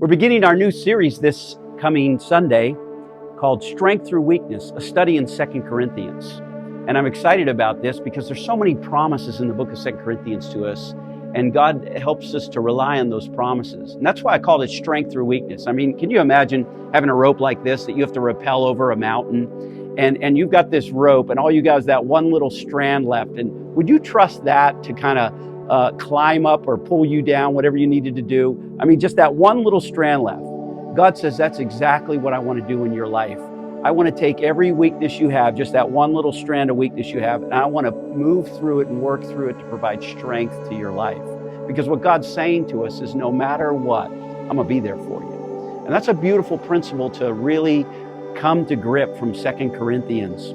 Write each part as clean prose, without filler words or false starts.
We're beginning our new series this coming Sunday called Strength Through Weakness, a study in 2 Corinthians. And I'm excited about this because there's so many promises in the book of 2 Corinthians to us, and God helps us to rely on those promises. And that's why I called it Strength Through Weakness. I mean, can you imagine having a rope like this that you have to rappel over a mountain? And you've got this rope, and all you got is that one little strand left. And would you trust that to kind of climb up or pull you down, whatever you needed to do? I mean, just that one little strand left. God says, that's exactly what I want to do in your life. I want to take every weakness you have, just that one little strand of weakness you have, and I want to move through it and work through it to provide strength to your life. Because what God's saying to us is, no matter what, I'm going to be there for you. And that's a beautiful principle to really come to grip from 2 Corinthians.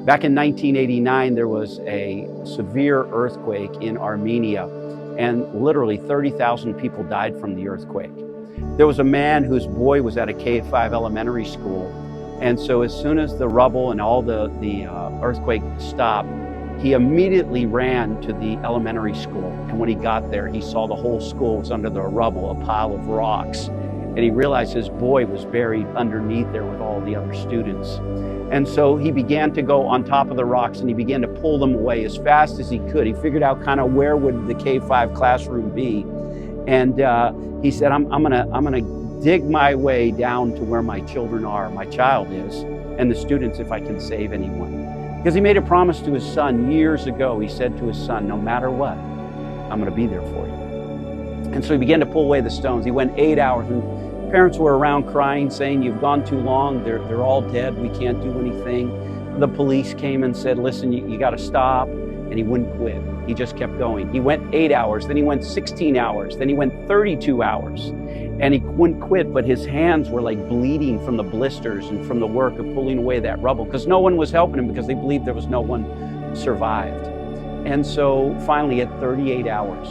Back in 1989, there was a severe earthquake in Armenia, and literally 30,000 people died from the earthquake. There was a man whose boy was at a K-5 elementary school, and so as soon as the rubble and all the earthquake stopped, he immediately ran to the elementary school. And when he got there, he saw the whole school was under the rubble, a pile of rocks. And he realized his boy was buried underneath there with all the other students. And so he began to go on top of the rocks and he began to pull them away as fast as he could. He figured out kind of where would the K-5 classroom be. And he said, I'm gonna dig my way down to where my children are, my child is, and the students, if I can save anyone. Because he made a promise to his son years ago. He said to his son, no matter what, I'm gonna be there for you. And so he began to pull away the stones. He went 8 hours, and parents were around crying, saying, you've gone too long, they're all dead, we can't do anything. The police came and said, listen, you gotta stop. And he wouldn't quit. He just kept going. He went 8 hours, then he went 16 hours, then he went 32 hours. And he wouldn't quit, but his hands were like bleeding from the blisters and from the work of pulling away that rubble, because no one was helping him, because they believed there was no one survived. And so finally at 38 hours,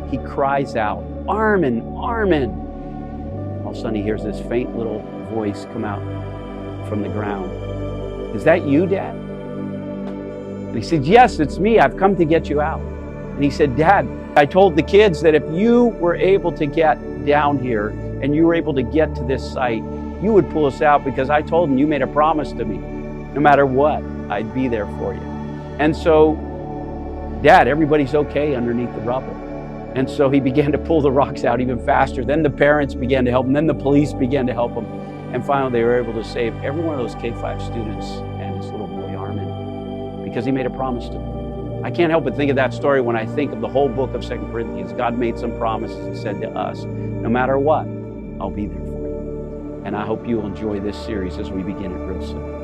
he cries out, Armin, Armin. All of a sudden he hears this faint little voice come out from the ground. Is that you, Dad? And he said, yes, it's me. I've come to get you out. And he said, Dad, I told the kids that if you were able to get down here and you were able to get to this site, you would pull us out, because I told them you made a promise to me. No matter what, I'd be there for you. And so, Dad, everybody's okay underneath the rubble. And so he began to pull the rocks out even faster. Then the parents began to help him. Then the police began to help him. And finally, they were able to save every one of those K-5 students and his little boy, Armin, because he made a promise to them. I can't help but think of that story when I think of the whole book of 2 Corinthians. God made some promises and said to us, no matter what, I'll be there for you. And I hope you'll enjoy this series as we begin it real soon.